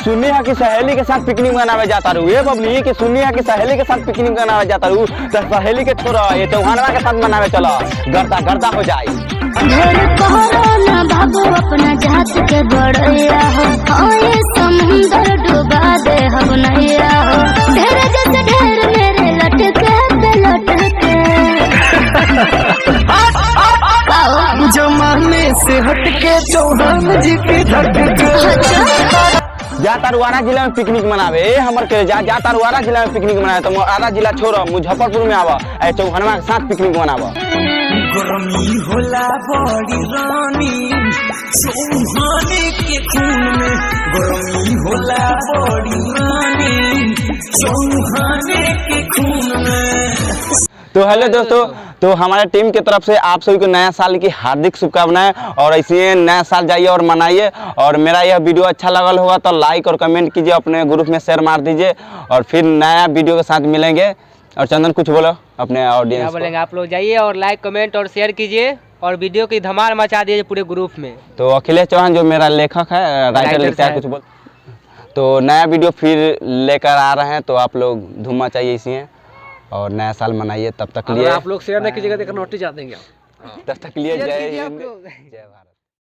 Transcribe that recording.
सुनी है कि सहेली के साथ पिकनिक मनावे जाता रहू। ये बबली कि सुनी है कि सहेली के साथ पिकनिक मनावे जाता रहू, तो सहेली के छोड़ा ये चौहानवा के साथ मनावे चला, गर्दा गर्दा हो जाए। ढेर कहरो ना बाबू अपना जात के बड़ैया हो, ये समुंदर डुबा दे हम नैया हो। ढेर जैसे ढेर मेरे लटके पे लटके जमाने से हटके चौहान जी के धटके। जा तारुआरा जिला में पिकनिक मनावे हमर के जा तारुआरा जिला में पिकनिक मनावे, तो आरा जिला छोड़ मुजफ्फरपुर में आवा, चौहानवा के साथ पिकनिक मनावा। गरमी होला बड़ी रानी चौहाने के खून में, गरमी होला बड़ी रानी चौहाने के खून में। तो हेलो दोस्तों, तो हमारे टीम की तरफ से आप सभी को नया साल की हार्दिक शुभकामनाएं, और ऐसे नया साल जाइए और मनाइए। और मेरा यह वीडियो अच्छा लगल होगा तो लाइक और कमेंट कीजिए, अपने ग्रुप में शेयर मार दीजिए, और फिर नया वीडियो के साथ मिलेंगे। और चंदन कुछ बोलो अपने ऑडियंस को। बोलेंगे आप लोग जाइए और लाइक कमेंट और शेयर कीजिए, और वीडियो की धमाल मचा दीजिए पूरे ग्रुप में। तो अखिलेश चौहान जो मेरा लेखक है, राइटर लिखता है, कुछ बोल। तो नया वीडियो फिर लेकर आ रहे हैं, तो आप लोग धूम मचाइए इसी में, और नया साल मनाइए। तब तक लिए आप लोग शेयर नहीं कीजिएगा, देखकर नोटिस आ देंगे। तब तक लिए जय हिंद, जय भारत।